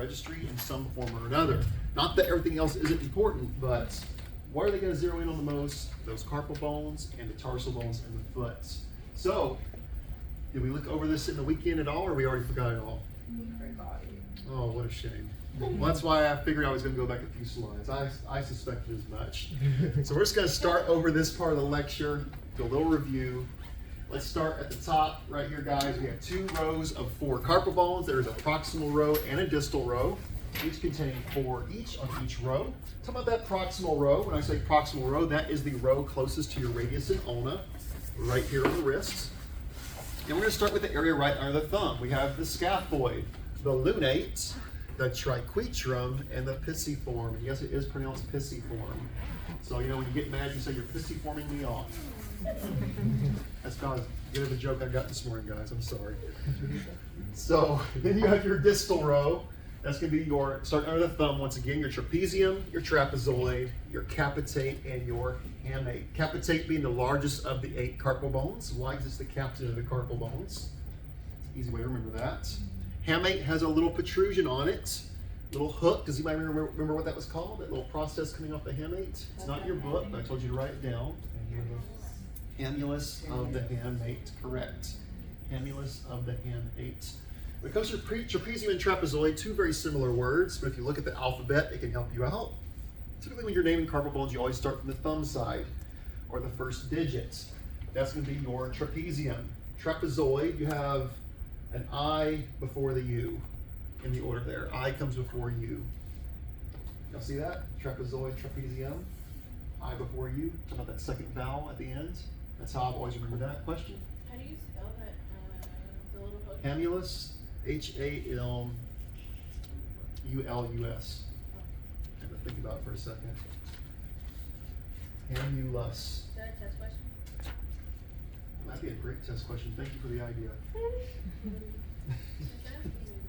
registry in some form or another. Not that everything else isn't important, but what are they going to zero in on the most? Those carpal bones and the tarsal bones and the foot. So, did we look over this in the weekend at all, or we already forgot it all? We forgot it. Oh, what a shame. Well, that's why I figured I was going to go back a few slides. I suspected as much. So we're just going to start over this part of the lecture, do a little review. Let's start at the top right here, guys. We have 2 rows of 4 carpal bones. There's a proximal row and a distal row, each containing 4 each on each row. Talk about that proximal row. When I say proximal row, that is the row closest to your radius and ulna, right here on the wrists. And we're going to start with the area right under the thumb. We have the scaphoid, the lunate, the triquetrum, and the pisiform. And yes, it is pronounced pisiform. So, you know, when you get mad, you say, "You're pisiforming me off." That's about as good of a joke I got this morning, guys. I'm sorry. So, then you have your distal row. That's going to be your, starting under the thumb, once again, your trapezium, your trapezoid, your capitate, and your hamate. Capitate being the largest of the 8 carpal bones. Why? Because it's the captain of the carpal bones. Easy way to remember that. Hamate has a little protrusion on it, little hook. Does anybody remember what that was called? That little process coming off the hamate? It's not in your book, but I told you to write it down. Annulus of the hamate, correct. Annulus of the hamate. When it comes to trapezium and trapezoid, 2 very similar words, but if you look at the alphabet, it can help you out. Typically when you're naming carpal bones, you always start from the thumb side, or the first digit. That's going to be your trapezium. Trapezoid, you have an I before the U in the order there. I comes before U. Y'all see that? Trapezoid, trapezium, I before U. Talk about that second vowel at the end. That's how I've always remembered that. Question? How do you spell that, the little hook? Hamulus, Halulus. I have to think about it for a second. Hamulus. Is that a test question? That'd be a great test question. Thank you for the idea.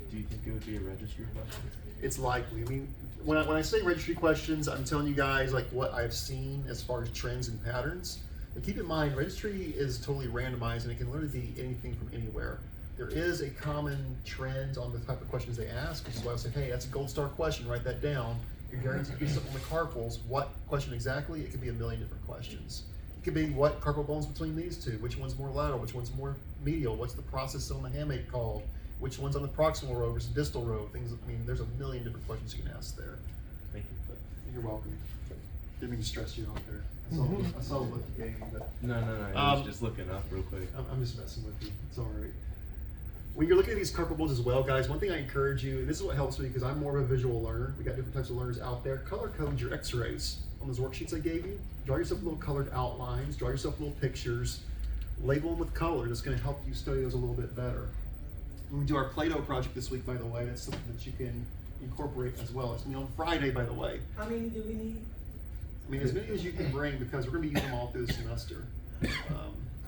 Do you think it would be a registry question? It's likely. I mean, when I say registry questions, I'm telling you guys like what I've seen as far as trends and patterns. But keep in mind, registry is totally randomized and it can literally be anything from anywhere. There is a common trend on the type of questions they ask, which is why I say, hey, that's a gold star question, write that down. You're guaranteed to get something on the carpals. What question exactly? It could be a million different questions. It could be what carpal bones between these 2? Which one's more lateral? Which one's more medial? What's the process on the hamate called? Which one's on the proximal row versus distal row? Things. I mean, there's a million different questions you can ask there. Thank you. But you're welcome. Didn't mean to stress you out there. I saw what you gave me, but No. I was just looking up real quick. I'm just messing with you. It's all right. When you're looking at these carpal bones as well, guys, one thing I encourage you, and this is what helps me because I'm more of a visual learner. We got different types of learners out there. Color code your x-rays on those worksheets I gave you. Draw yourself little colored outlines. Draw yourself little pictures. Label them with color. That's going to help you study those a little bit better. When we do our Play-Doh project this week, by the way, that's something that you can incorporate as well. It's going to be on Friday, by the way. How many do we need? I mean, as many as you can bring because we're going to be using them all through the semester.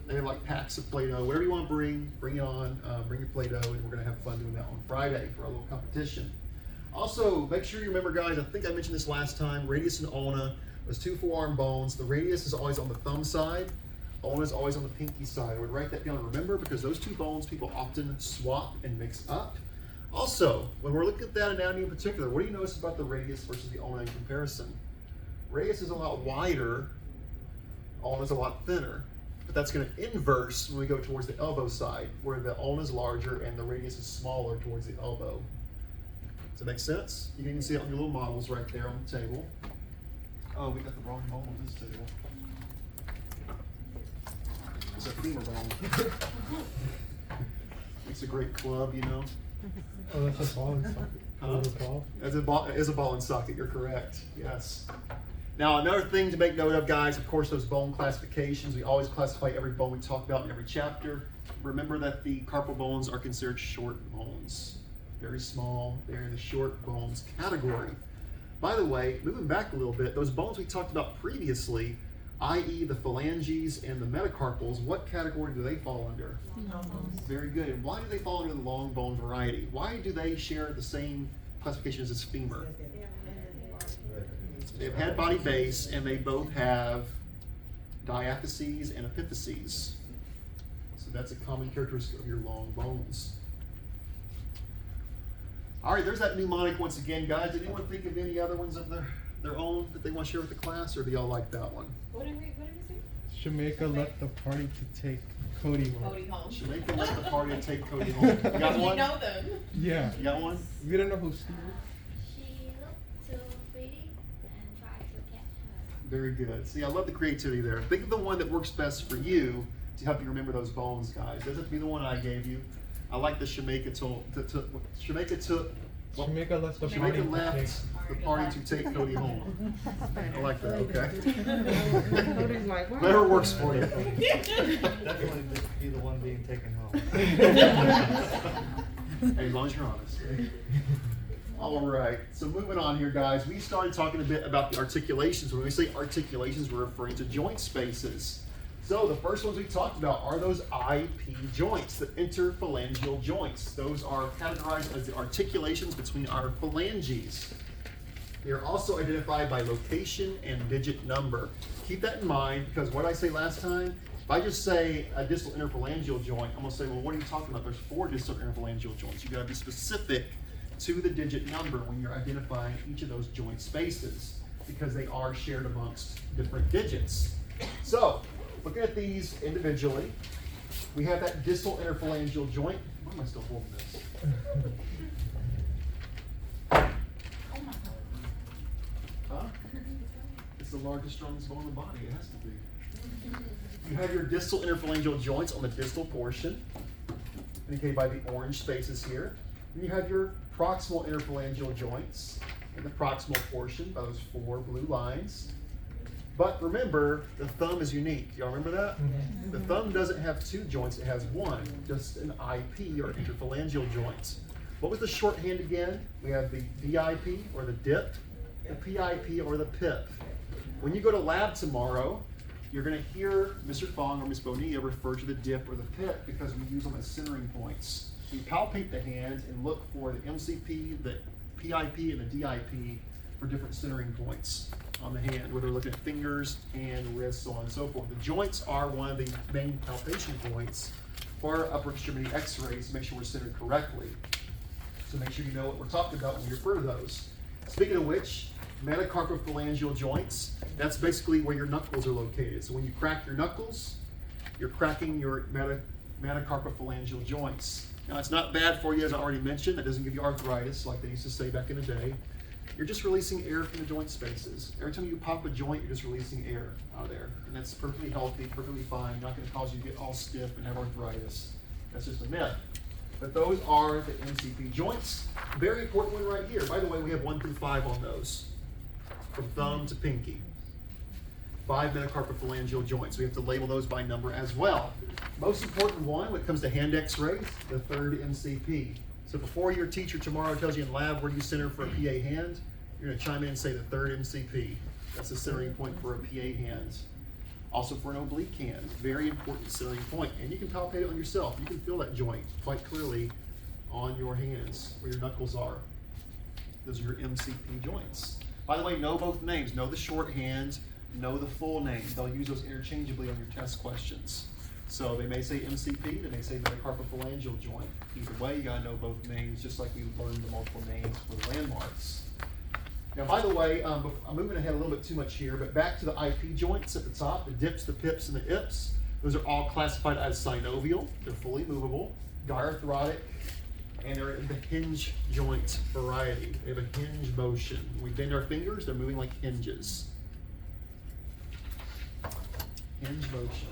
They have like packs of Play-Doh. Whatever you want to bring it on. Bring your Play-Doh, and we're going to have fun doing that on Friday for our little competition. Also, make sure you remember, guys, I think I mentioned this last time, radius and ulna, those 2 forearm bones. The radius is always on the thumb side. Ulna is always on the pinky side. I would write that down and remember because those 2 bones people often swap and mix up. Also, when we're looking at that anatomy in particular, what do you notice about the radius versus the ulna in comparison? Radius is a lot wider, ulna is a lot thinner. But that's going to inverse when we go towards the elbow side, where the ulna is larger and the radius is smaller towards the elbow. Does that make sense? You can even see it on your little models right there on the table. Oh, we got the wrong bone on this table. It's a femur bone. It's a great club, you know. Oh, that's a ball and socket. It is a ball and socket, you're correct, yes. Now, another thing to make note of, guys, of course, those bone classifications. We always classify every bone we talk about in every chapter. Remember that the carpal bones are considered short bones. Very small, they're in the short bones category. By the way, moving back a little bit, those bones we talked about previously, i.e. the phalanges and the metacarpals, what category do they fall under? Long bones. Very good. And why do they fall under the long bone variety? Why do they share the same classification as femur? They have head, body, base, and they both have diaphyses and epiphyses. So that's a common characteristic of your long bones. All right, there's that mnemonic once again, guys. Did anyone think of any other ones of their own that they want to share with the class, or do y'all like that one? What did we say? Jamaica left the party to take Cody home. Cody home. Jamaica left the party to take Cody home. You got one? You know them. Yeah. You got one? We don't know who Steve She looked to Freddie and tried to catch her. Very good. See, I love the creativity there. Think of the one that works best for you to help you remember those bones, guys. Doesn't have to be the one I gave you. I like the Jamaica took. Well, Jamaica left the Jamaica party left the party to take Cody home. I like that, okay? Cody's like, wow. Whatever works for you. Definitely be the one being taken home. Hey, as long as you're honest. All right, so moving on here, guys. We started talking a bit about the articulations. When we say articulations, we're referring to joint spaces. So the first ones we talked about are those IP joints, the interphalangeal joints. Those are categorized as the articulations between our phalanges. They are also identified by location and digit number. Keep that in mind, because what I say last time, if I just say a distal interphalangeal joint, I'm gonna say, well, what are you talking about? There's 4 distal interphalangeal joints. You gotta be specific to the digit number when you're identifying each of those joint spaces, because they are shared amongst different digits. So, looking at these individually, we have that distal interphalangeal joint. Why am I still holding this? Huh? It's the largest, strongest bone in the body. It has to be. You have your distal interphalangeal joints on the distal portion, indicated by the orange spaces here. And you have your proximal interphalangeal joints in the proximal portion by those 4 blue lines. But remember, the thumb is unique. Y'all remember that? The thumb doesn't have 2 joints, it has 1, just an IP or interphalangeal joint. What was the shorthand again? We have the DIP or the dip, the PIP or the PIP. When you go to lab tomorrow, you're going to hear Mr. Fong or Ms. Bonilla refer to the dip or the PIP because we use them as centering points. We palpate the hand and look for the MCP, the PIP, and the DIP for different centering points on the hand, whether we're looking at fingers, hand, wrists, so on and so forth. The joints are one of the main palpation points for our upper extremity x-rays to make sure we're centered correctly. So make sure you know what we're talking about when you refer to those. Speaking of which, Metacarpophalangeal joints, that's basically where your knuckles are located. So when you crack your knuckles, you're cracking your Metacarpophalangeal joints. Now it's not bad for you, as I already mentioned. That doesn't give you arthritis like they used to say back in the day. You're just releasing air from the joint spaces. Every time you pop a joint, you're just releasing air out of there. And that's perfectly healthy, perfectly fine, not going to cause you to get all stiff and have arthritis. That's just a myth. But those are the MCP joints. Very important one right here. By the way, we have 1 through 5 on those, from thumb to pinky. 5 metacarpophalangeal joints. We have to label those by number as well. Most important one when it comes to hand x-rays, the 3rd MCP. So before your teacher tomorrow tells you in lab where do you center for a PA hand, you're going to chime in and say the 3rd MCP. That's the centering point for a PA hand. Also for an oblique hand, very important centering point. And you can palpate it on yourself. You can feel that joint quite clearly on your hands where your knuckles are. Those are your MCP joints. By the way, know both names. Know the shorthand, know the full name. They'll use those interchangeably on your test questions. So they may say MCP, they may say Metacarpophalangeal joint. Either way, you gotta know both names, just like we learned the multiple names for the landmarks. Now, by the way, I'm moving ahead a little bit too much here, but back to the IP joints at the top, the dips, the pips, and the ips. Those are all classified as synovial. They're fully movable, diarthrotic, and they're in the hinge joint variety. They have a hinge motion. When we bend our fingers, they're moving like hinges. Hinge motion.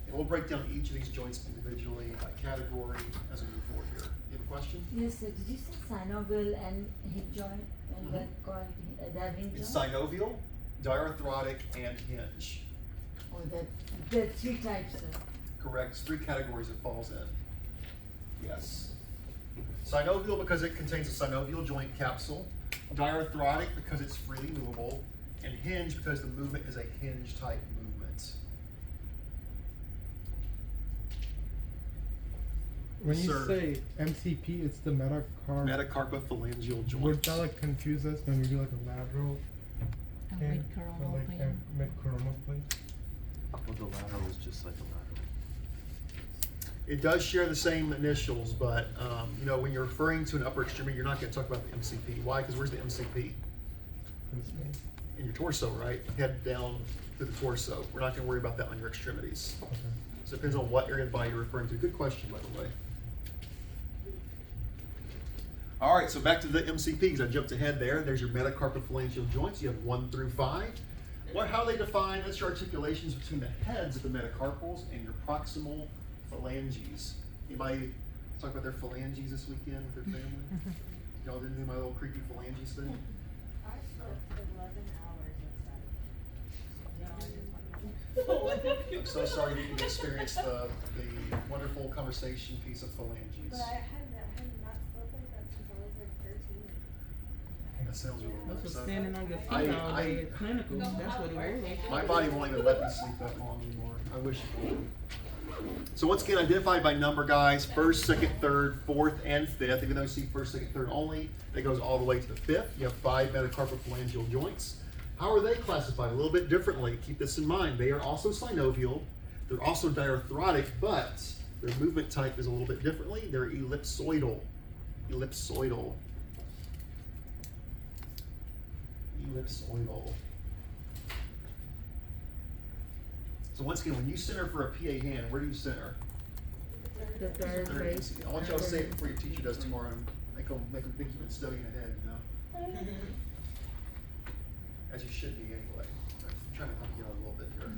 And we'll break down each of these joints individually by category as we move forward here. You have a question? Yes, sir. Did you say synovial and hip joint? And that called the hinge It's joint? synovial, diarthrotic, and hinge. Oh, there are 3 types, sir. Correct. It's 3 categories it falls in. Yes. Synovial because it contains a synovial joint capsule. Diarthrotic because it's freely movable. And hinge because the movement is a hinge type movement. When you Sir. say MCP, it's the Metacarpophalangeal joints. Would that like confuse us when we do like a lateral? A and- mid-coronal or, like, plane. a mid-coronal plane? Well, the lateral is just like a lateral. It does share the same initials, but you know, when you're referring to an upper extremity, you're not going to talk about the MCP. Why? Because where's the MCP? In your torso, right? Head down to the torso. We're not going to worry about that on your extremities. So it depends on what area of the body you're referring to. Good question, by the way. All right, so back to the MCP, because I jumped ahead there. There's your Metacarpophalangeal joints. You have 1 through 5. How they define? That's your articulations between the heads of the metacarpals and your proximal phalanges. Anybody talk about their phalanges this weekend with their family? Y'all didn't do my little creepy phalanges thing? I slept 11 hours yesterday. I'm so sorry you didn't experience the wonderful conversation piece of phalanges. But I had not slept like that since I was like 13. That sounds really That's nice. what standing on your I- feet all I- day at clinical. That's what it was. My body won't even let me sleep that long anymore. I wish it would. So once again, identified by number, guys. First, second, third, fourth, and fifth. Even though you see first, second, third only, that goes all the way to the fifth. You have 5 metacarpophalangeal joints. How are they classified? A little bit differently. Keep this in mind. They are also synovial. They're also diarthrotic, but their movement type is a little bit differently. They're ellipsoidal. Ellipsoidal. Ellipsoidal. So once again, when you center for a PA hand, where do you center? The third Third. base. I want y'all to say it before your teacher does tomorrow and make them think you've been studying ahead, you know? As you should be anyway. I'm trying to help you out a little bit here.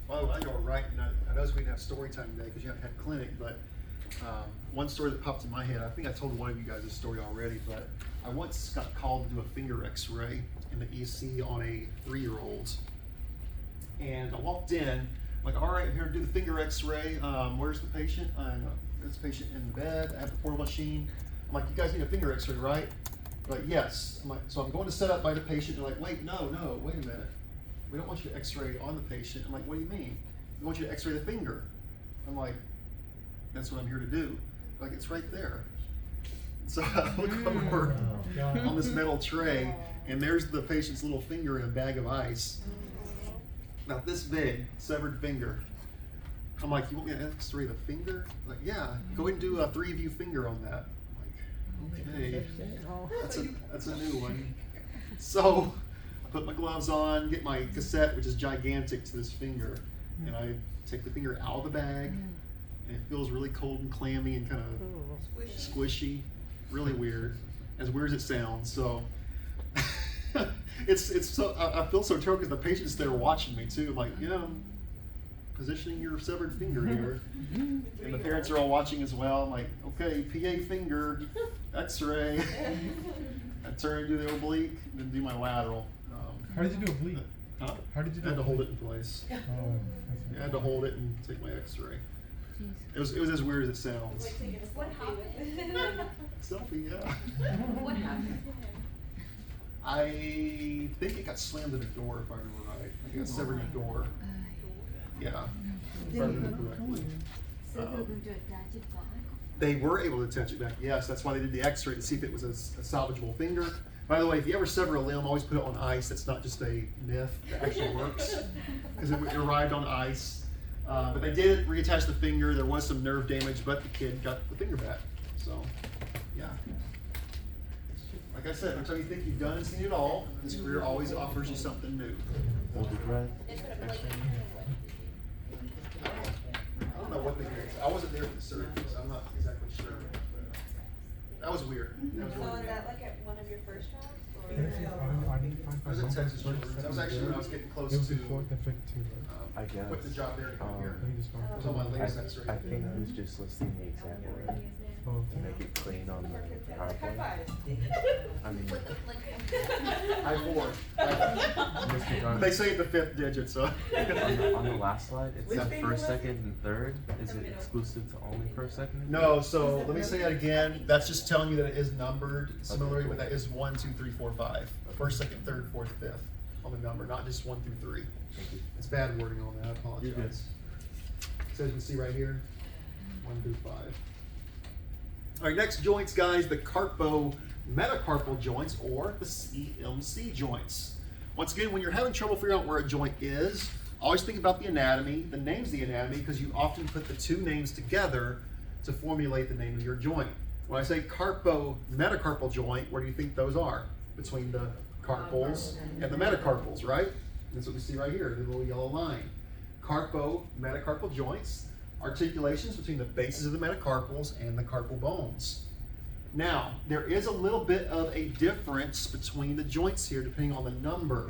Well, I go right, and I know we didn't have story time today because you haven't had clinic, but one story that popped in my head, I think I told one of you guys this story already, but I once got called to do a finger x-ray in the EC on a 3-year-old. And I walked in, like, all right, I'm here to do the finger x-ray. Where's the patient? There's the patient in the bed. I have the portable machine. I'm like, you guys need a finger x-ray, right? They're like, yes. I'm like, so I'm going to set up by the patient. They're like, wait, no, wait a minute. We don't want you to x-ray on the patient. I'm like, what do you mean? We want you to x-ray the finger. I'm like, that's what I'm here to do. They're like, it's right there. So I look over on this metal tray, and there's the patient's little finger in a bag of ice. About this big, severed finger. I'm like, you want me to x-ray the finger? Like, yeah, go ahead and do a 3-view finger on that. I'm like, okay, that's a new one. So I put my gloves on, get my cassette, which is gigantic to this finger, and I take the finger out of the bag, and it feels really cold and clammy and kind of squishy, really weird as it sounds. So it's so I feel so terrible because the patient's there watching me too. I'm like, I'm positioning your severed finger here, and the parents are all watching as well. I'm like, okay, PA finger, X-ray. I turn and do the oblique, and then do my lateral. How did you do oblique? Huh? How did you I do had to hold it oblique? in place. Oh, I had to hold it and take my X-ray. It was as weird as it sounds. Like taking a What selfie happened? Selfie, yeah. What happened? I think it got slammed in a door, if I remember right. I think it got severed in a door. Yeah, if I remember correctly. So they're going to attach it back? They were able to attach it back, yes. That's why they did the X-ray to see if it was a salvageable finger. By the way, if you ever sever a limb, always put it on ice. That's not just a myth. It actually works because it arrived on ice. But they did reattach the finger. There was some nerve damage, but the kid got the finger back. So, yeah. Like I said, every time you think you've done and seen it all, this career always offers you something new. Hold your breath. I don't know what they did. I wasn't there for the surgery, so I'm not exactly sure. That was weird. That was So really is weird. that like at one of your first jobs? Or? I didn't find I was at Texas Children's. That was actually when I was getting close It was to before the 52. I guess. quit the job there and come here. I just I was on found my latest X-ray. I think he was just listing the example, right? Oh, To make it clean on the High PowerPoint. five. I mean, I wore. Mr. John, They say the 5th digit, so. on the last slide, it said first, second, and third. Is it exclusive to only first, second, and third? No, so let me say that again. That's just telling you that it is numbered similarly, but that is 1, 2, 3, 4, 5. First, second, third, fourth, fifth on the number, not just 1 through 3. Thank you. It's bad wording on that. I apologize. You're good. So as you can see right here, 1 through 5. All right, next joints, guys, the Metacarpal joints or the CMC joints. Once again, when you're having trouble figuring out where a joint is, always think about the anatomy. The name's the anatomy because you often put the two names together to formulate the name of your joint. When I say Metacarpal joint, where do you think those are? Between the carpals and the metacarpals, right? That's what we see right here, the little yellow line. Metacarpal joints, articulations between the bases of the metacarpals and the carpal bones. Now, there is a little bit of a difference between the joints here depending on the number.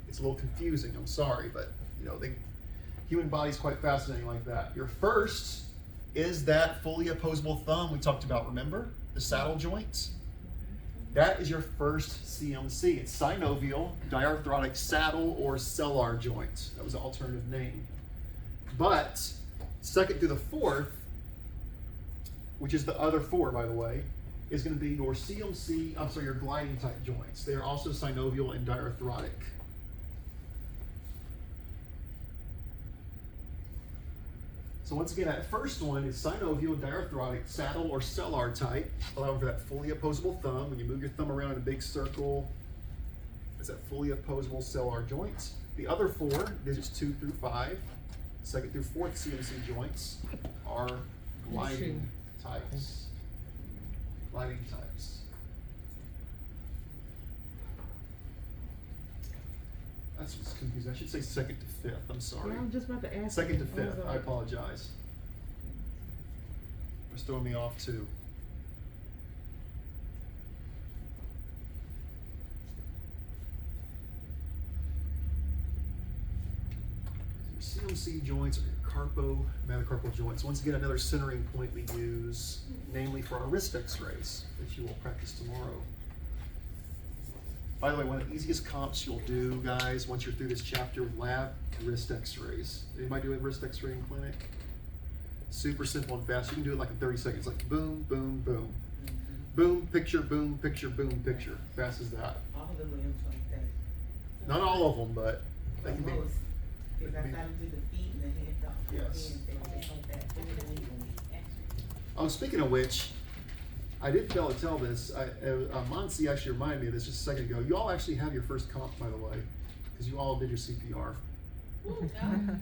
It's a little confusing, I'm sorry, but you know, the human body's quite fascinating like that. Your first is that fully opposable thumb we talked about, remember? The saddle joint? That is your first CMC. It's synovial, diarthrotic saddle or cellar joint. That was the alternative name. But second through the fourth, which is the other four, by the way, is going to be your your gliding type joints. They are also synovial and diarthrotic. So once again, that first one is synovial, diarthrotic, saddle or cellar type, allowing for that fully opposable thumb. When you move your thumb around in a big circle, it's that fully opposable cellar joint. The other four, digits 2 through 5, second through fourth CMC joints are gliding types. Gliding types. That's what's confusing. I should say second to fifth. I'm sorry. Yeah, I'm just about to ask. Second to fifth. I apologize. It's throwing me off too. So your CMC joints are your metacarpal joints. Once again, another centering point we use, namely for our wrist x-rays, which you will practice tomorrow. By the way, one of the easiest comps you'll do, guys, once you're through this chapter with lab, wrist x-rays. Anybody do a wrist x-ray in clinic? Super simple and fast. You can do it like in 30 seconds, like boom, boom, boom. Boom, picture, boom, picture, boom, picture. Fast as that. All of the limbs like that. Not all of them, but they can be. Most. Because I started to do the feet and the head. Yes. They were just like that. Oh, speaking of which, I did fail to tell this. Monsi actually reminded me of this just a second ago. You all actually have your first comp, by the way, because you all did your CPR.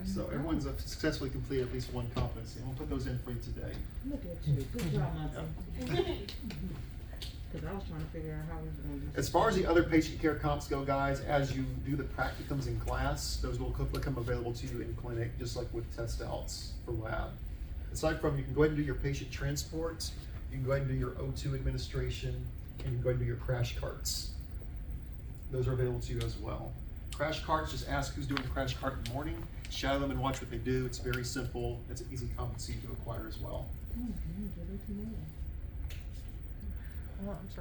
So everyone's successfully completed at least one competency. I'm gonna put those in for you today. Look at you. Good job, Monty. Because I was trying to figure out how we were going to do As far as the other patient care comps go, guys, as you do the practicums in class, those will become available to you in clinic, just like with test outs for lab. Aside from, you can go ahead and do your patient transport, you can go ahead and do your O2 administration, and you can go ahead and do your crash carts. Those are available to you as well. Crash carts, just ask who's doing the crash cart in the morning, shadow them and watch what they do. It's very simple. It's an easy competency to acquire as well.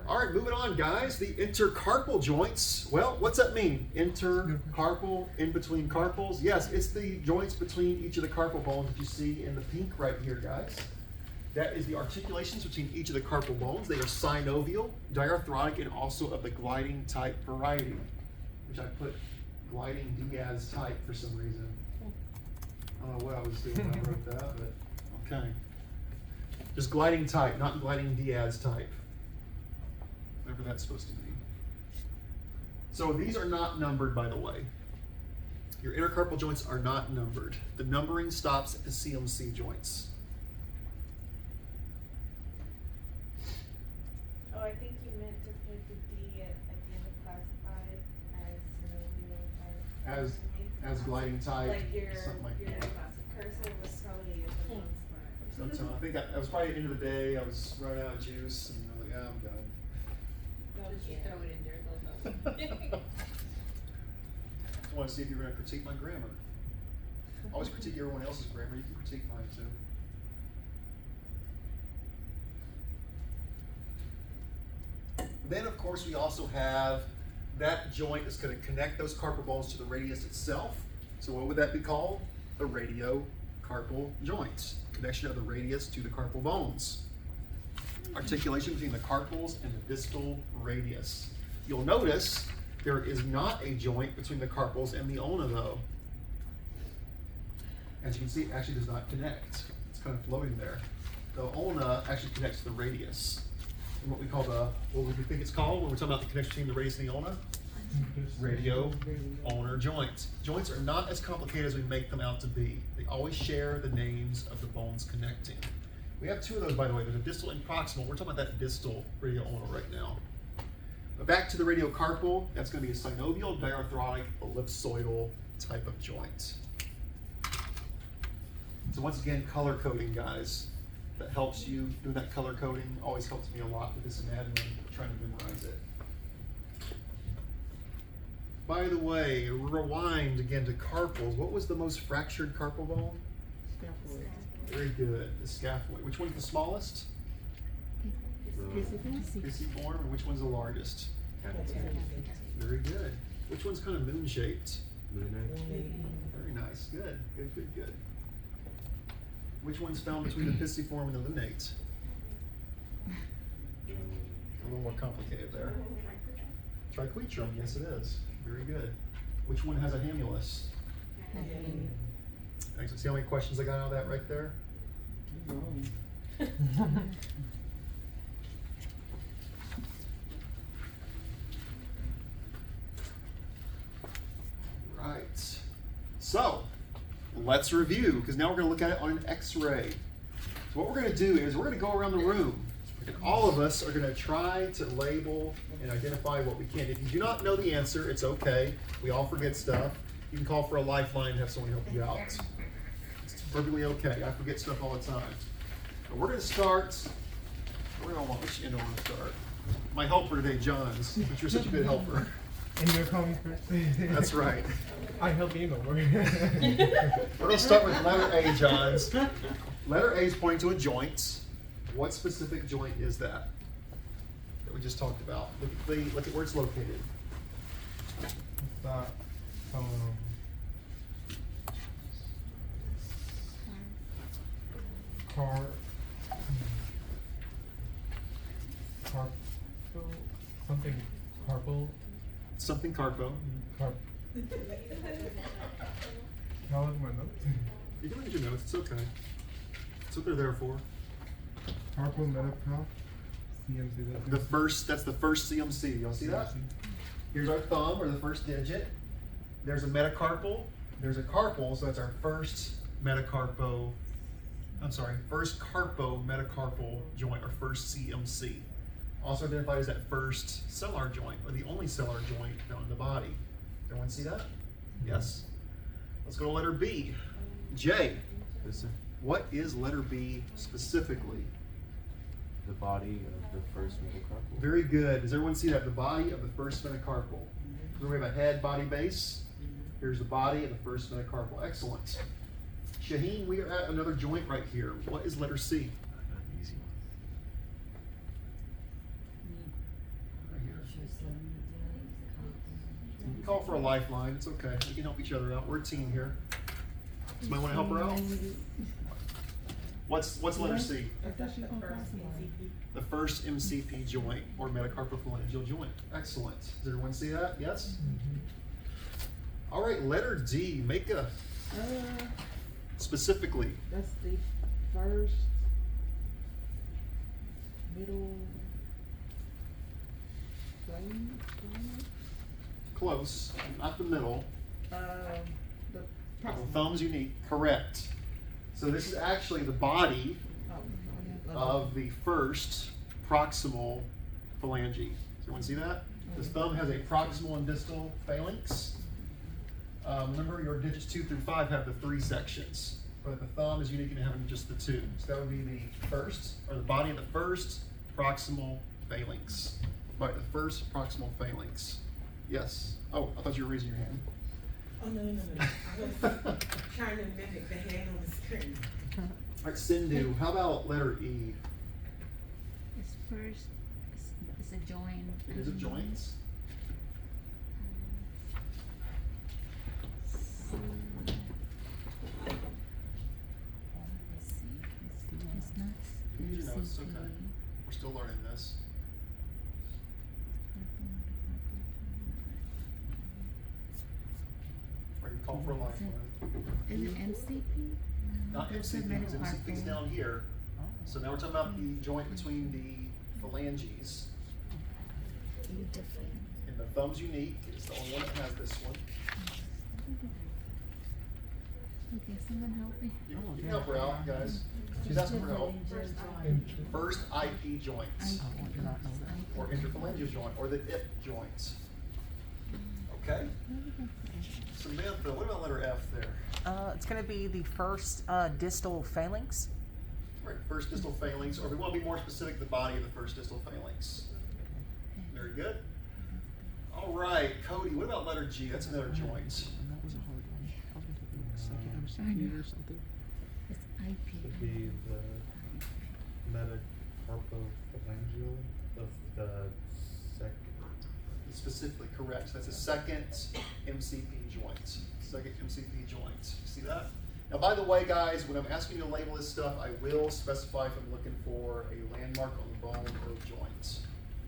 All right, moving on, guys. The intercarpal joints. Well, what's that mean? Intercarpal, in between carpals? Yes, it's the joints between each of the carpal bones that you see in the pink right here, guys. That is the articulations between each of the carpal bones. They are synovial, diarthrotic, and also of the gliding type variety, which I put gliding Diaz type for some reason. I don't know what I was doing when I wrote that, but okay. Just gliding type, not gliding Diaz type. Whatever that's supposed to mean. So these are not numbered, by the way. Your intercarpal joints are not numbered. The numbering stops at the CMC joints. Oh, I think you meant to put the D at the end of classified as synovial As gliding type, like your something like that. cursor was probably at the wrong spot. Sometime, I think I was probably at the end of the day, I was running out of juice, and I was like, yeah, I'm done. Just throw it in there. I want to see if you're going to critique my grammar. Always critique everyone else's grammar, you can critique mine too. Then, of course, we also have that joint that's going to connect those carpal bones to the radius itself. So what would that be called? The radiocarpal joints. Connection of the radius to the carpal bones. Articulation between the carpals and the distal radius. You'll notice there is not a joint between the carpals and the ulna, though. As you can see, it actually does not connect. It's kind of floating there. the ulna actually connects to the radius. And what we call what would you think it's called when we're talking about the connection between the radius and the ulna? Radio-ulnar joints. Joints are not as complicated as we make them out to be. They always share the names of the bones connecting. We have two of those, by the way. There's a distal and proximal. We're talking about that distal radio-ulnar right now. But back to the radiocarpal, that's going to be a synovial, diarthrotic, ellipsoidal type of joint. So once again, color coding, guys. That helps you. Doing that color coding always helps me a lot with this anatomy, trying to memorize it. By the way, rewind again to carpals. What was the most fractured carpal bone? Scaphoid. Very good, the scaphoid. Which one's the smallest? Pisiform, and which one's the largest? Very good. Which one's kind of moon-shaped? Very nice, good, good, good, good. Which one's found between the pisiform and the lunate? A little more complicated there. Triquetrum, yes it is. Very good. Which one has a hamulus? Excellent. See how many questions I got out of that right there? Right. So, let's review, because now we're going to look at it on an X-ray. So what we're going to do is we're going to go around the room, and all of us are going to try to label and identify what we can. If you do not know the answer, it's okay. We all forget stuff. You can call for a lifeline and have someone help you out. It's perfectly okay. I forget stuff all the time. But we're going to start. Where do I want? Which end do I want to start? My helper today, John's. But you're such a good helper. And you're coming first. That's right. I help you no more. We're going to start with letter A, Johns. Letter A is pointing to a joint. What specific joint is that we just talked about? Look at where it's located. That, something carpal. Something carpo. Carp. How is my notes? You can read your notes. It's okay. That's what they're there for. Carpal metacarpal. CMC. That's the first CMC. Y'all see that? Here's our thumb, or the first digit. There's a metacarpal. There's a carpal, so that's our first first carpo metacarpal joint, or first CMC. Also identified as that first cellular joint, or the only cellular joint found in the body. Everyone see that? Yes. Let's go to letter B. Jay, Yes, sir. what is letter B specifically? The body of the first metacarpal. Very good. Does everyone see that? The body of the first metacarpal. So we have a head, body, base. Here's the body of the first metacarpal. Excellent. Shaheen, we are at another joint right here. What is letter C? An easy one. Right here. You can call for a lifeline. It's okay. We can help each other out. We're a team here. Somebody want to help her out? What's letter C? I thought she was gonna call somebody. The first MCP joint, or Metacarpophalangeal joint. Excellent. Does everyone see that? Yes? All right, letter D. Make a specifically. That's the first, middle, flame. Close. Not the middle. The The proximal. thumb's unique. Correct. So this is actually the body of the first proximal phalange. Does everyone see that? This thumb has a proximal and distal phalanx. Remember, your digits 2 through 5 have the 3 sections, but the thumb is unique in having just the 2. So that would be the first, or the body of the first proximal phalanx. Right, the first proximal phalanx. Yes. Oh, I thought you were raising your hand. Oh, no. I was trying to mimic the hand on the screen. All right, Sindhu, how about letter E? It's first, it's a joint. It is a joint. It's not. You know, it's okay. We're still learning this. Or you call for a lifeline. Is it MCP? Not It's a MCP, because MCP's metacarpal. down here. So now we're talking about the joint between the phalanges. And the thumb's unique. It's the only one that has this one. Okay, someone help me. You can help her out, guys. She's asking for help. First IP joints, or interphalangeal joint, or the IP joints. Okay? Samantha, what about letter F there? It's going to be the first distal phalanx. Right, first distal phalanx, or if we want to be more specific, the body of the first distal phalanx. Very good. All right, Cody, what about letter G? That's another joint. That was a hard one. I was going to take a second MCP or something. It's IP. Would be the Metacarpophalangeal of the second. Specifically correct. So that's a second MCP joint. Second MCP joint. See that? Now, by the way, guys, when I'm asking you to label this stuff, I will specify if I'm looking for a landmark on the bone or joint.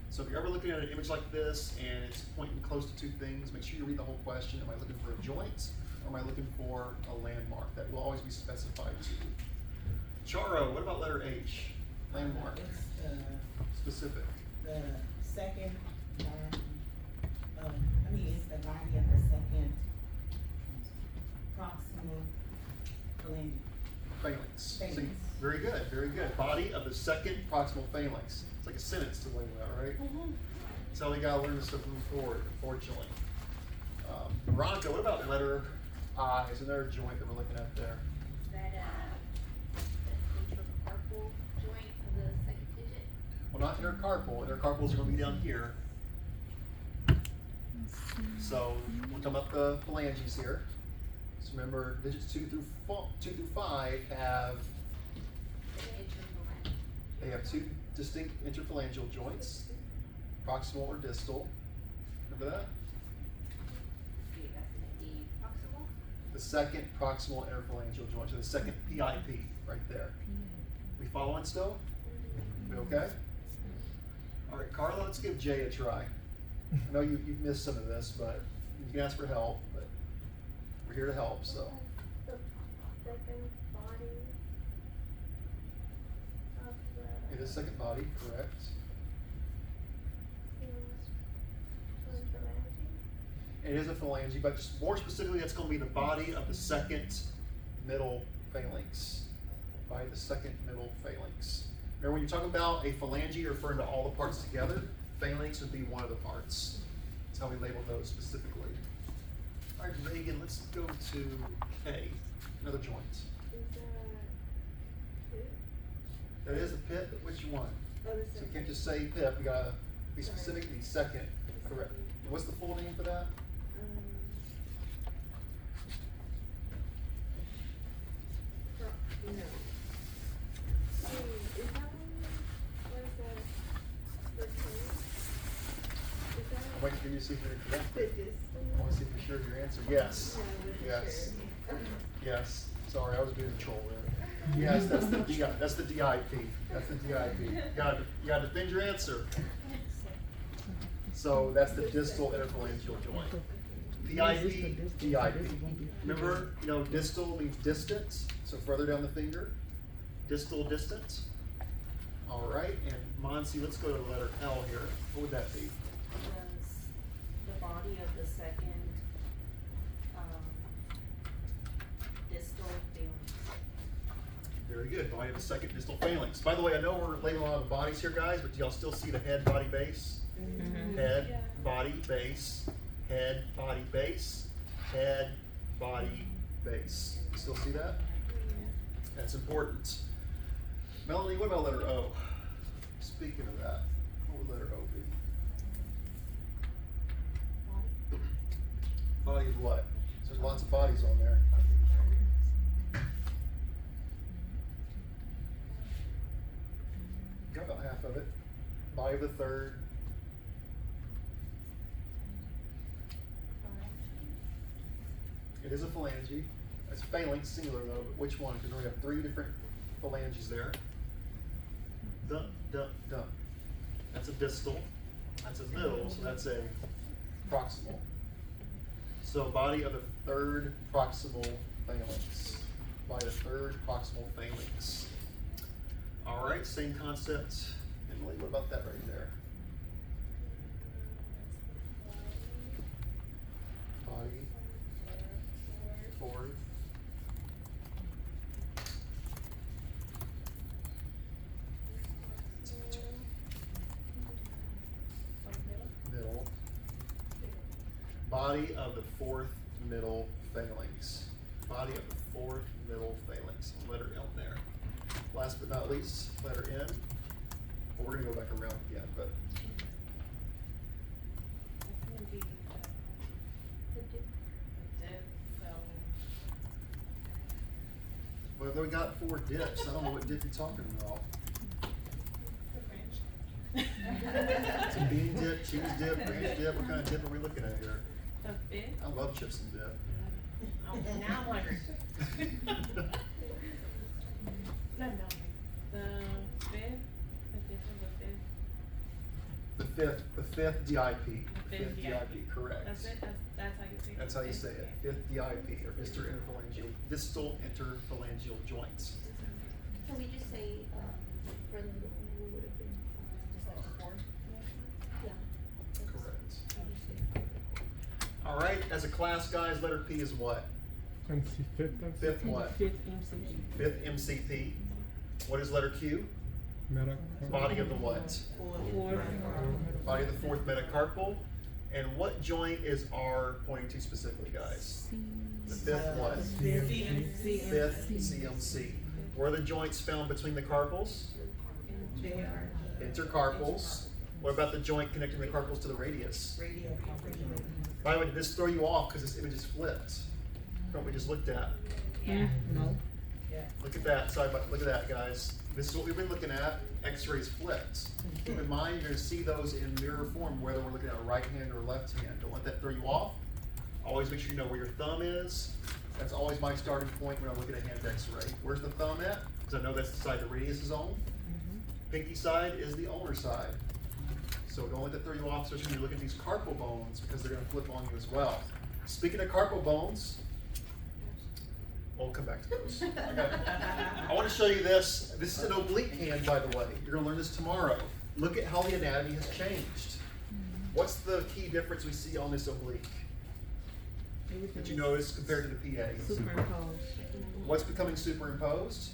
So if you're ever looking at an image like this and it's pointing close to two things, make sure you read the whole question. Am I looking for a joint or am I looking for a landmark? That will always be specified to you. Charo, what about letter H? Landmark. It's Specific. the second, it's the body of the second proximal phalangeal. Phalanx. Phalanx. See, very good, very good. Body of the second proximal phalanx. It's like a sentence to label that, right? That's how we gotta learn this stuff moving forward, unfortunately. Veronica, what about letter I? Is another joint that we're looking at there? Is that the intercarpal joint of the second digit? Well, not intercarpal. Intercarpals are gonna be down here. So we're talking about the phalanges here. So remember, digits 2 through 5 have two distinct interphalangeal joints, proximal or distal. Remember that? Okay, that's gonna be proximal. The second proximal interphalangeal joint, so the second PIP right there. We following still? We okay? All right, Carla, let's give Jay a try. I know you've missed some of this, but you can ask for help, but we're here to help, so. The second body of the. It is second body, correct. It is a phalange, but just more specifically, that's going to be the body of the second middle phalanx. Body of the second middle phalanx. Remember, when you're talking about a phalange, you're referring to all the parts together. Phalanx would be one of the parts. That's how we label those specifically. All right, Reagan, let's go to K, another joint. That is a pit, but which one? Oh, the So you second. can't just say pit, you gotta be Sorry. specific, the second, correct. What's the full name for that? No. Is that one, what is that, 13? Is that? I'm waiting for you to see if you're correct. The distal? I wanna see for sure your answer, yes, No, I wasn't yes, sure. yes, sorry, I was being a troll there. Yes, that's the DIP, that's the DIP. You gotta defend your answer. So that's the distal interphalangeal joint. PIP, DIP. Remember, distal means distance, so further down the finger. Distal distance. All right, and Monsi, let's go to the letter L here. What would that be? The body of the second, distal phalanx. Very good, body of the second distal phalanx. By the way, I know we're labeling a lot of bodies here, guys, but do y'all still see the head, body, base? Head, Yeah. body, base, head, body, base, head, body, base. You still see that? That's important. Melanie, what about letter O? Speaking of that, what would letter O be? Body of what? There's lots of bodies on there. Got about half of it. Body of the third. It is a phalange. It's phalanx, singular though, but which one? Because we have 3 different phalanges there. Dun, dun, dun. That's a distal. That's a middle, so that's a proximal. So body of the third proximal phalanx. Body of the third proximal phalanx. All right, same concept. Emily, what about that right there? Body, fourth. Middle. Body of the fourth middle phalanx. Body of the fourth middle phalanx. Letter L there. Last but not least, letter N. Well, we're gonna go back around again, but That's gonna be the dip, so. well, we got 4 dips. I don't know what dip you're talking about. It's a bean dip, cheese dip, ranch dip. What kind of dip are we looking at here? The fifth? I love chips and dip. Oh, now I'm hungry. No, the fifth, the dip of the fifth. The fifth DIP. The fifth DIP. Correct. That's it, that's how you say it? That's how you say it. Fifth DIP, or distal interphalangeal joints. Can we just say, for the who would have been, just like the fourth? Yeah. Correct. All right, as a class, guys, letter P is what? Fifth. Fifth what? Fifth MCG. Fifth MCP. What is letter Q? Body of the what? Fourth. Body of the fourth metacarpal. And what joint is R pointing to specifically, guys? The fifth what? Fifth CMC. Where are the joints found between the carpals? Intercarpals. What about the joint connecting the carpals to the radius? By the way, did this throw you off because this image is flipped from what we just looked at? Yeah. No. Look at that. Sorry, but look at that, guys. This is what we've been looking at. X-rays flipped. Keep in mind, you're going to see those in mirror form, whether we're looking at a right hand or a left hand. Don't let that throw you off. Always make sure you know where your thumb is. That's always my starting point when I look at a hand X-ray. Where's the thumb at? Because I know that's the side the radius is on. Pinky side is the ulnar side. So don't let that throw you off, especially when you're looking at these carpal bones, because they're going to flip on you as well. Speaking of carpal bones, we'll come back to those. Okay. I want to show you this. This is an oblique hand, by the way. You're going to learn this tomorrow. Look at how the anatomy has changed. What's the key difference we see on this oblique that you notice compared to the PA? Superimposed. What's becoming superimposed?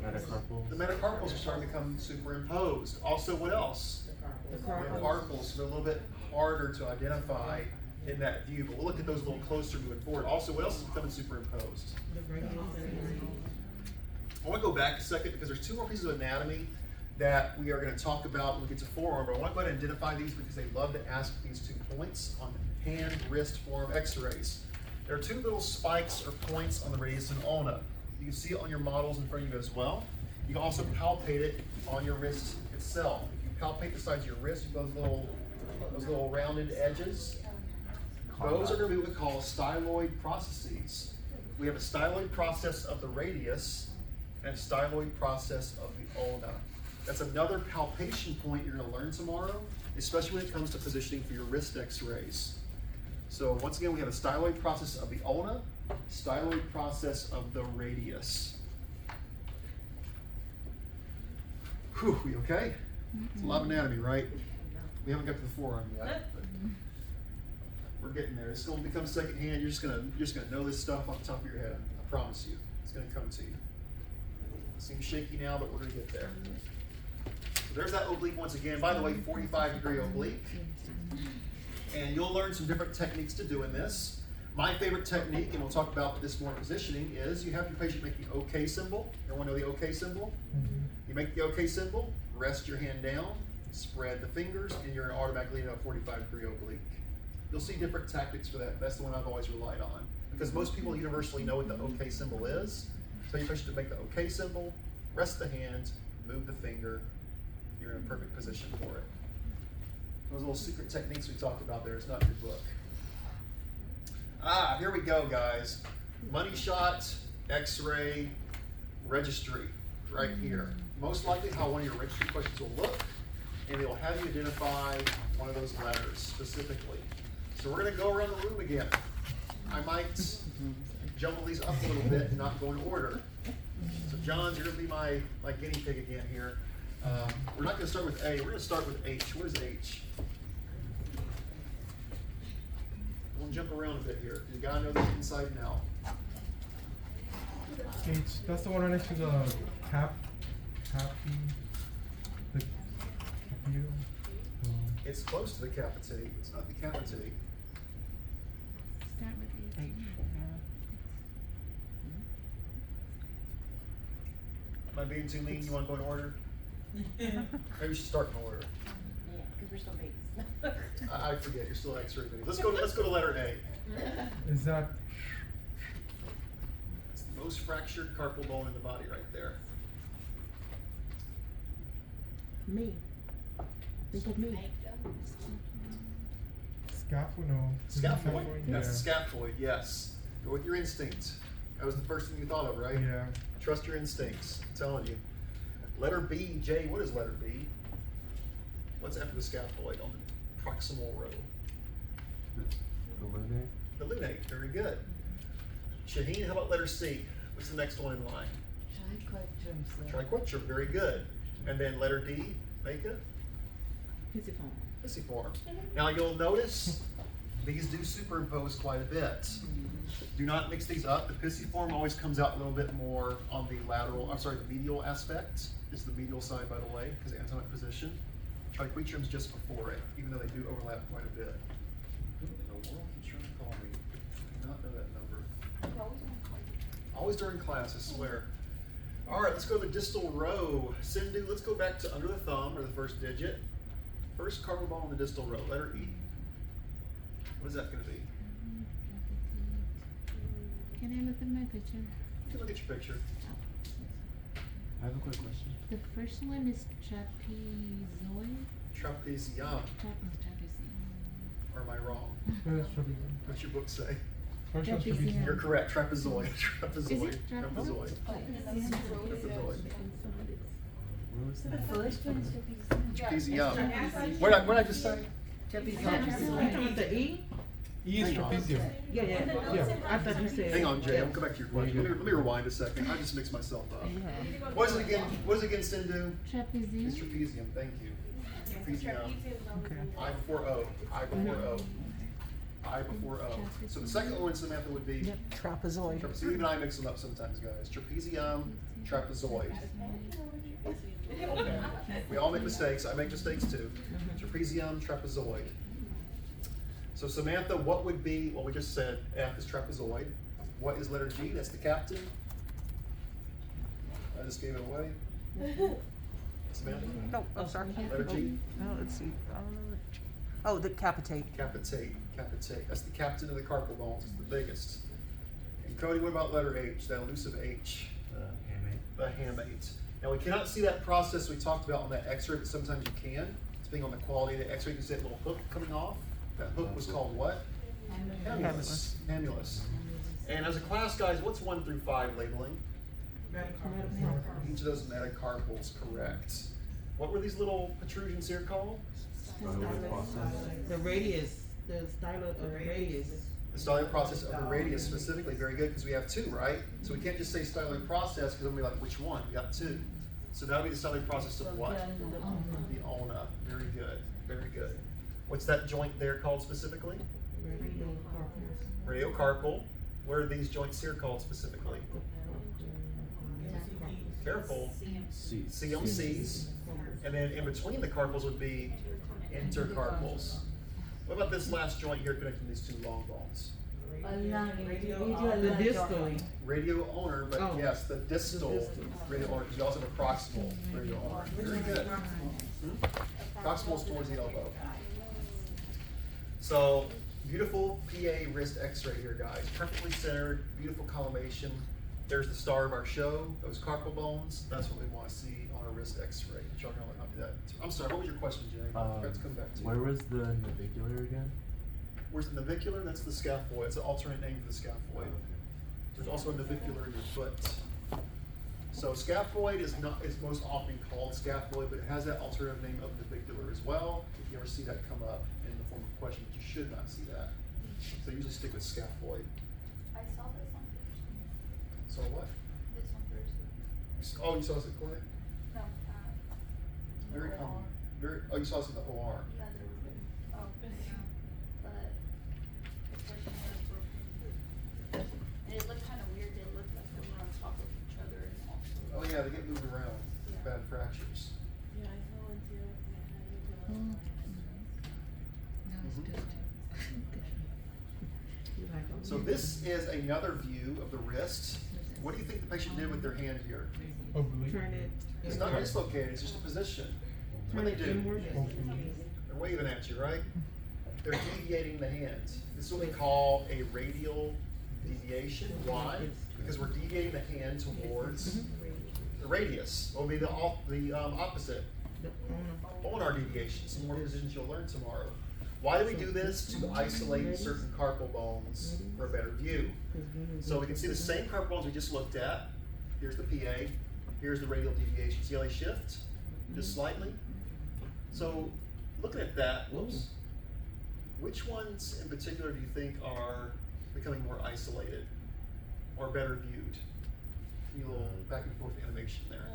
Metacarpal. The metacarpals are starting to become superimposed. Also, what else? The The carpal. carpals are a little bit harder to identify in that view, but we'll look at those a little closer moving forward. Also, what else is becoming superimposed? I want to go back a second because there's 2 more pieces of anatomy that we are going to talk about when we get to forearm, but I want to go ahead and identify these because they love to ask these 2 points on hand, wrist, forearm x-rays. There are 2 little spikes or points on the radius and ulna. You can see it on your models in front of you as well. You can also palpate it on your wrist itself. If you palpate the sides of your wrist, those little rounded edges, those are going to be what we call styloid processes. We have a styloid process of the radius and a styloid process of the ulna. That's another palpation point you're going to learn tomorrow, especially when it comes to positioning for your wrist x-rays. So once again, we have a styloid process of the ulna, styloid process of the radius. Whew, we okay? It's a lot of anatomy, right? We haven't got to the forearm yet, but we're getting there. It's going to become second hand. You're just gonna know this stuff off the top of your head. I promise you. It's going to come to you. It seems shaky now, but we're going to get there. So there's that oblique once again. By the way, 45-degree oblique. And you'll learn some different techniques to doing this. My favorite technique, and we'll talk about this more in positioning, is you have your patient make the OK symbol. Everyone know the OK symbol? You make the OK symbol, rest your hand down, spread the fingers, and you're automatically in a 45-degree oblique. You'll see different tactics for that. That's the one I've always relied on. Because most people universally know what the OK symbol is. So you patient to make the OK symbol, rest the hand, move the finger, you're in a perfect position for it. Those little secret techniques we talked about there, it's not in your book. Here we go, guys. Money shot, x-ray, registry, right here. Most likely how one of your registry questions will look, and it will have you identify one of those letters specifically. So we're gonna go around the room again. I might jumble these up a little bit and not go in order. So John, you're gonna be my guinea pig again here. We're not gonna start with A, we're gonna start with H. What is H? We'll jump around a bit here. You gotta know this inside and out. H, that's the one right next to the cap, the capital. It's close to the capitate. It's not the capitate. Start with H. Am I being too mean? You wanna go in order? Maybe we should start in order. Yeah, because we're still babies. I forget, you're still X-ray baby. Let's go to letter A. Is that It's the most fractured carpal bone in the body right there. Me. Think of me. scaphoid? No. Scaphoid? Yeah. That's the scaphoid, yes. Go with your instinct. That was the first thing you thought of, right? Yeah. Trust your instincts, I'm telling you. Letter B, Jay, what is letter B? What's after the scaphoid on the proximal row? The lunate? The lunate, very good. Shaheen, how about letter C? What's the next one in line? Triquetrum, very good. And then letter D, Mecca? Pisiform. Pisiform. Now you'll notice these do superimpose quite a bit. Do not mix these up. The pisiform always comes out a little bit more on the the medial aspect. It's the medial side, by the way, because of anatomic position. Triquetrum's just before it, even though they do overlap quite a bit. Who in the world is trying to call me? I do not know that number. Always during class, I swear. All right, let's go to the distal row. Sindhu, let's go back to under the thumb, or the first digit. First carpal bone on the distal row, letter E. What is that going to be? Can I look at my picture? You can look at your picture. I have a quick question. The first one is trapezoid. Trapezium. Trapezium. Or am I wrong? No, that's trapezium. What's your book say? First one's Trapezium. trapezium. You're correct. Trapezoid. Is Trapezoid. it Trapezoid. Trapezoid. Where was that? First one is Trapezium. What did I just say? You talking about the E? E is trapezium. Yeah, yeah. I thought you said. Hang on, Jay. I'll come back to your question. Let me rewind a second. I just mixed myself up. What is it again? What is it again, Sindhu? It's Trapezium. trapezium. Thank you. Trapezium. Okay. I before O. I before O. I before O. So the second one, Samantha, would be Yep, trapezoid. trapezium. Even I mix them up sometimes, guys. Trapezium, trapezoid. Okay. We all make mistakes. I make mistakes too. Trapezium, trapezoid. So Samantha, what would be, well, we just said F is trapezoid. What is letter G? That's the captain. I just gave it away. Samantha? No, I'm sorry. Letter G? No, let's see. Oh, the capitate. Capitate, capitate. That's the captain of the carpal bones. It's the biggest. And Cody, what about letter H? That elusive H. Hamate. The hamate. Now we cannot see that process we talked about on that X-ray, but sometimes you can. Depending on the quality of the X-ray, you can see that little hook coming off. That hook was called what? Annulus. Annulus. And as a class, guys, what's 1 through 5 labeling? Each of those metacarpals, correct. What were these little protrusions here called? The radius, the style of the radius. The styloid process of the radius specifically, very good, because we have 2, right? So we can't just say styloid process, because then we're like, which one? We got 2. So that'll be the styloid process of what? The ulna. Very good, very good. What's that joint there called specifically? Radiocarpal. What are these joints here called specifically? Careful. C. CMCs. And then in between the carpals would be intercarpals. What about this last joint here connecting these 2 long bones? The distal. Radio owner, but Oh. yes, the distal radio owner, because you also have a proximal radio owner. Very good. Proximal is towards the elbow. So, beautiful PA wrist x-ray here, guys. Perfectly centered, beautiful collimation. There's the star of our show, those carpal bones. That's what we want to see on a wrist x-ray. Y'all know how to do that. I'm sorry, what was your question, Jay? I forgot to come back to you. Where was the navicular again? Where's the navicular? That's the scaphoid. It's an alternate name for the scaphoid. There's also a navicular in your foot. So scaphoid is most often called scaphoid, but it has that alternative name of navicular as well. If you ever see that come up in the form of a question, but you should not see that. So usually stick with scaphoid. I saw this on Thursday. So what? This on Thursday. Oh, you saw us at clinic? No, Very common. Oh, you saw us in the OR. yeah, there was, oh, yeah, but the question was broken. And it looked kinda weird, they looked like they were on top of each other and also. Oh yeah, they get moved around. Bad fractures. Yeah, I saw one too. Oh, no, it's Mhm. just. You like them? So this is another view of the wrist. What do you think the patient did with their hand here? Oblique. Turn it. It's not dislocated, it's just a position. What Turn they it do? inward. They're waving at you, right? They're deviating the hands. This is what we call a radial deviation. Why? Because we're deviating the hand towards the radius. What will be the opposite? Ulnar deviation. Some more positions you'll learn tomorrow. Why do we do this? To isolate certain carpal bones for a better view. So we can see the same carpal bones we just looked at. Here's the PA. Here's the radial deviation. See how they shift? Just slightly? So looking at that, whoops. Which ones in particular do you think are becoming more isolated or better viewed? A little back and forth animation there.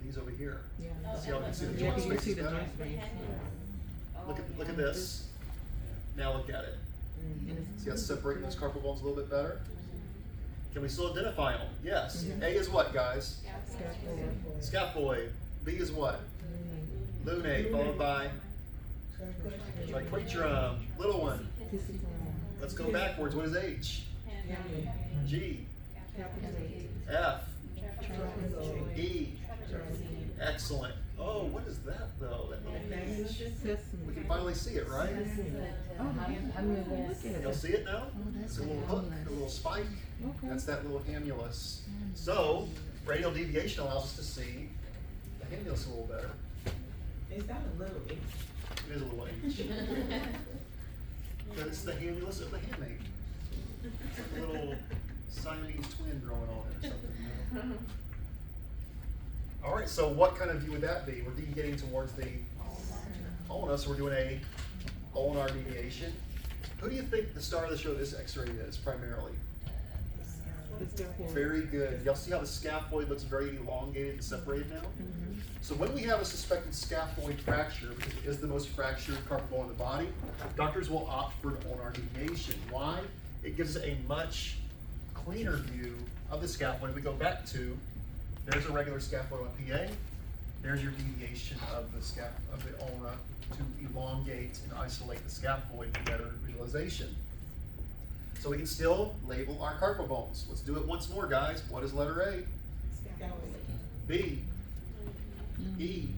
These over here. Yeah. See how you can see the Yeah, joint you can see spaces the better? joint space. Look at this. Now look at it. See how it's separating those carpal bones a little bit better? Can we still identify them? Yes. A is what, guys? Scaphoid. B is what? Lunate, followed by triquetrum. Little one. Let's go backwards. What is H? G. F. E. Excellent. Oh, what is that though? That little, we can finally see it, right? You'll see it now? It's a little hook, a little spike. That's that little annulus. So, radial deviation allows us to see the annulus a little better. Is that a little H? It is a little H. But it's the annulus of the hamate. It's like a little Siamese twin growing on it or something. You know? All right, so what kind of view would that be? We're deviating towards the ulna, so we're doing a ulnar deviation. Who do you think the star of the show this x-ray is primarily? Very good. Y'all see how the scaphoid looks very elongated and separated now? So when we have a suspected scaphoid fracture, because it is the most fractured carpal bone in the body, doctors will opt for an ulnar deviation. Why? It gives us a much cleaner view of the scaphoid. We go back to, there's a regular scaphoid on PA. There's your deviation of the ulna to elongate and isolate the scaphoid for better visualization. So we can still label our carpal bones. Let's do it once more, guys. What is letter A? B. E.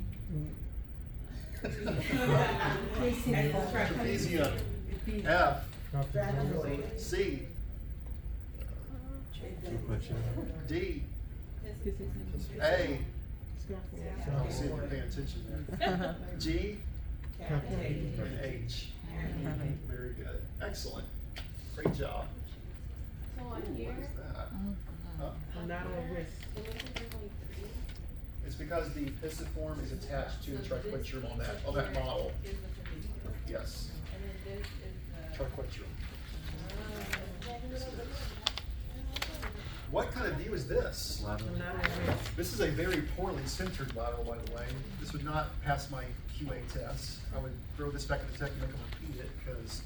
Trapezium. F. C. D. A. I'll see if you're paying attention there. G. And H. Very good. Excellent. Great job. So on Ooh, here, what is that? Huh? Lateral wrist. it looks like there's only 3. It's because the pisiform is attached to the triquetrum on that model. Is the trapezium. Yes. And then this is the. Triquetrum. Yes, it is. What kind of view is this? Lateral. Lateral wrist. This is a very poorly centered lateral, by the way. This would not pass my QA test. I would throw this back in the tech and make them repeat it, because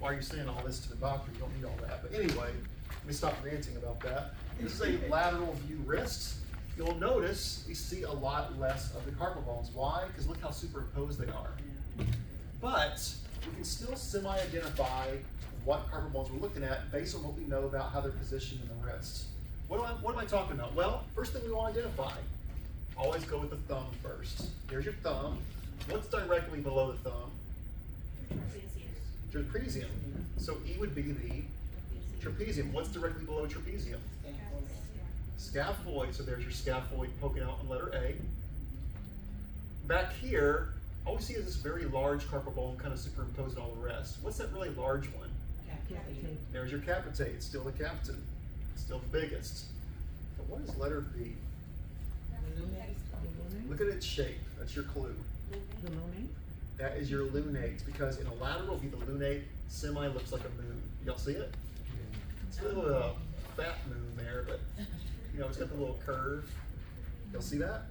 why are you saying all this to the doctor? You don't need all that. But anyway, let me stop ranting about that. This is a lateral view wrist. You'll notice we see a lot less of the carpal bones. Why? Because look how superimposed they are. But we can still semi-identify what carpal bones we're looking at based on what we know about how they're positioned in the wrist. What am I talking about? Well, first thing we want to identify, always go with the thumb first. There's your thumb. What's directly below the thumb? Trapezium. So E would be the trapezium. What's directly below trapezium? Scaphoid. So there's your scaphoid poking out on letter A. Back here, all we see is this very large carpal bone kind of superimposed on all the rest. What's that really large one? There's your capitate. It's still the captain. It's still the biggest. But what is letter B? Look at its shape. That's your clue. The lunate. That is your lunate, because in a lateral view, the lunate semi looks like a moon. Y'all see it? It's a little fat moon there, but you know, it's got the little curve. You'll see that?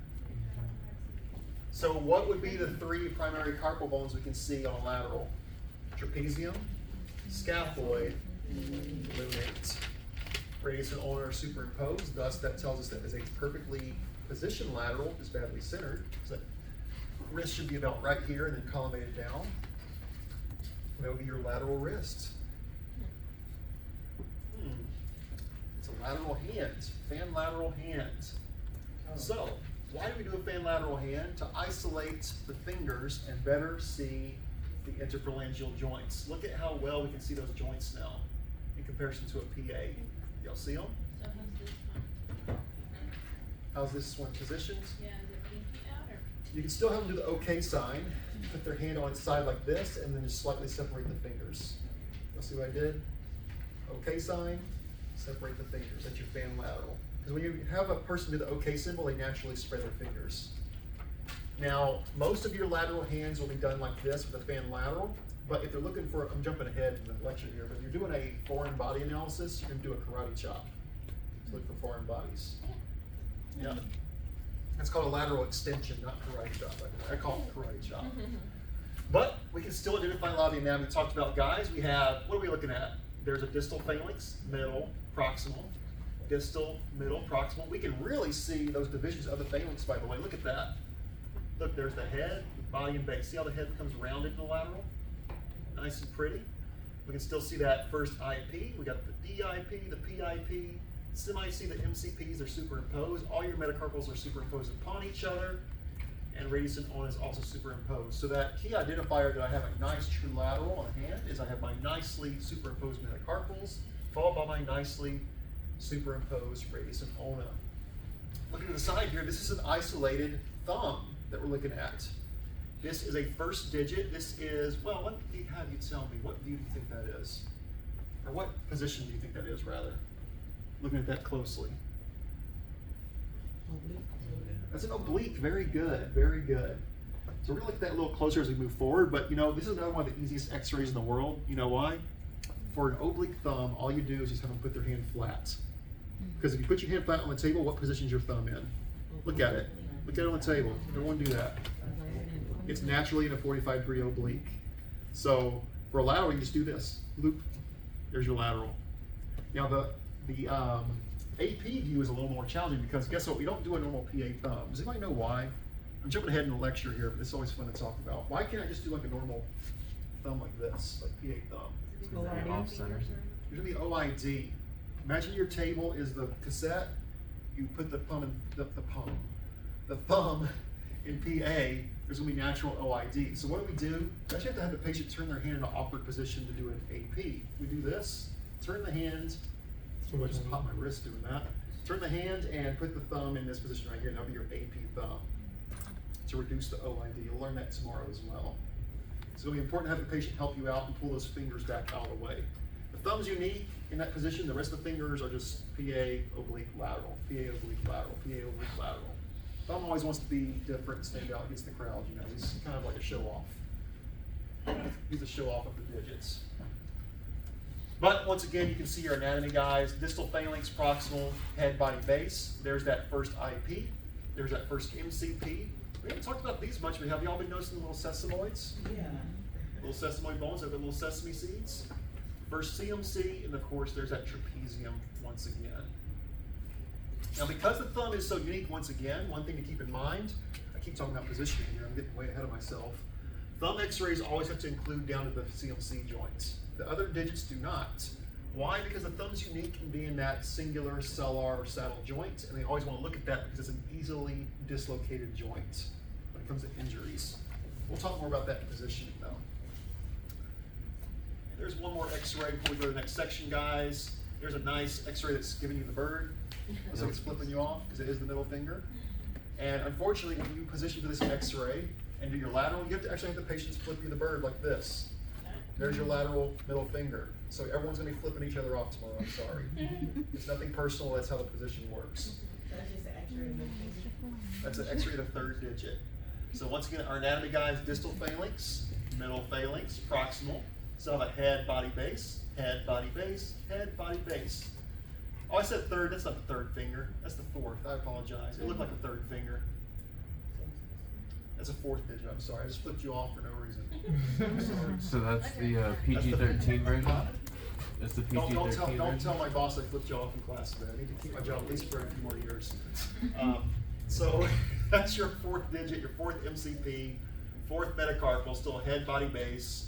So what would be the three primary carpal bones we can see on a lateral? Trapezium, scaphoid, lunate. Radius and ulnar are superimposed, thus that tells us that is a perfectly positioned lateral is badly centered. So that wrist should be about right here and then collimated down. That would be your lateral wrist. It's a lateral hand, fan lateral hand. So, why do we do a fan lateral hand? To isolate the fingers and better see the interphalangeal joints. Look at how well we can see those joints now in comparison to a PA. Y'all see them? So how's this one? How's this one positioned? Yeah, is it pinky out or? You can still have them do the OK sign. Put their hand on its side like this and then just slightly separate the fingers. You'll see what I did? OK sign, separate the fingers. That's your fan lateral. Because when you have a person do the OK symbol, they naturally spread their fingers. Now, most of your lateral hands will be done like this with a fan lateral, but if they're looking for, I'm jumping ahead in the lecture here, but if you're doing a foreign body analysis, you're gonna do a karate chop. So look for foreign bodies. Yeah. That's called a lateral extension, not karate chop. I call it karate chop. But we can still identify a lot of the anatomy. We talked about guys, we have, what are we looking at? There's a distal phalanx, middle, proximal, distal, middle, proximal. We can really see those divisions of the phalanx, by the way. Look at that. Look, there's the head, body, and base. See how the head becomes rounded in the lateral? Nice and pretty. We can still see that first IP. We got the DIP, the PIP. Semi-C, the MCPs are superimposed. All your metacarpals are superimposed upon each other. And radius and ulna is also superimposed. So that key identifier that I have a nice true lateral on hand is I have my nicely superimposed metacarpals, followed by my nicely superimposed radius and ulna. Looking to the side here, this is an isolated thumb that we're looking at. This is a first digit. This is, well, let me have you tell me, what view do you think that is? Or what position do you think that is, rather? Looking at that closely. That's an oblique, very good, very good. So we're gonna look at that a little closer as we move forward, but you know, this is another one of the easiest x-rays in the world. You know why? For an oblique thumb, all you do is just have them put their hand flat. Because if you put your hand flat on the table, what position is your thumb in? Look at it. Look at it on the table. Everyone do that. It's naturally in a 45-degree oblique. So for a lateral, you just do this. Loop. There's your lateral. Now the AP view is a little more challenging because guess what? We don't do a normal PA thumb. Does anybody know why? I'm jumping ahead in the lecture here, but it's always fun to talk about. Why can't I just do like a normal thumb like this, like PA thumb? Because they're off center. There's gonna be OID. Imagine your table is the cassette. You put the thumb in the thumb in PA. There's gonna be natural OID. So what do? We actually have to have the patient turn their hand in an awkward position to do an AP. We do this. Turn the hand. I just pop my wrist doing that. Turn the hand and put the thumb in this position right here, and that'll be your AP thumb to reduce the OID. You'll learn that tomorrow as well. So it'll be important to have the patient help you out and pull those fingers back out of the way. The thumb's unique in that position. The rest of the fingers are just PA, oblique, lateral, PA, oblique, lateral, PA, oblique, lateral. Thumb always wants to be different and stand out against the crowd. You know, he's kind of like a show-off. He's a show-off of the digits. But once again, you can see your anatomy, guys. Distal phalanx, proximal, head, body, base. There's that first IP. There's that first MCP. We haven't talked about these much, but have y'all been noticing the little sesamoids? Yeah. Little sesamoid bones, they've got little sesame seeds. First CMC, and of course, there's that trapezium once again. Now, because the thumb is so unique, once again, one thing to keep in mind, I keep talking about positioning here, I'm getting way ahead of myself. Thumb x-rays always have to include down to the CMC joints. The other digits do not. Why? Because the thumb's unique in being that singular sellar or saddle joint, and they always want to look at that because it's an easily dislocated joint when it comes to injuries. We'll talk more about that in positioning though. There's one more x-ray before we go to the next section, guys. There's a nice x-ray that's giving you the bird. Looks like it's flipping you off because it is the middle finger. And unfortunately, when you position for this x-ray and do your lateral, you have to actually have the patients flip you the bird like this. There's your lateral middle finger. So everyone's gonna be flipping each other off tomorrow, I'm sorry. It's nothing personal, that's how the position works. So that's just an X-ray of the finger. That's an x-ray of the third digit. So once again, our anatomy, guys, distal phalanx, middle phalanx, proximal. So I have a head, body, base, head, body, base, head, body, base. Oh, I said third, that's not the third finger, that's the fourth, I apologize. It looked like a third finger. That's a fourth digit, I'm sorry, I just flipped you off for no reason. I'm sorry. So that's the That's the- PG-13 version? Huh? That's the Don't PG-13 tell version? my boss I flipped you off in class today. I need to keep my job at least for a few more years. So that's your fourth digit, your fourth MCP, fourth metacarpal, still a head, body, base.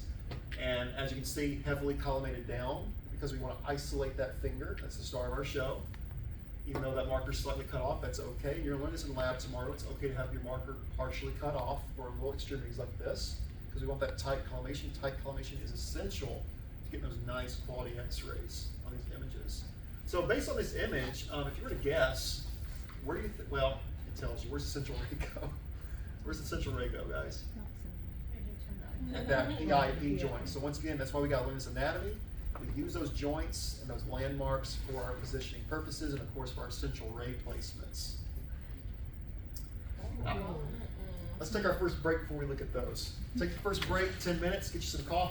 And as you can see, heavily collimated down because we want to isolate that finger. That's the star of our show. Even though that marker's slightly cut off, that's okay. You're gonna learn this in lab tomorrow. It's okay to have your marker partially cut off for little extremities like this because we want that tight collimation. Tight collimation is essential to get those nice quality x-rays on these images. So based on this image, if you were to guess, where do you think, well, it tells you, where's the central ray go? Where's the central ray go, guys? At that PIP joint. So once again, that's why we gotta learn this anatomy. We use those joints and those landmarks for our positioning purposes and of course for our central ray placements. Let's take our first break before we look at those. Take the first break, 10 minutes, get you some coffee.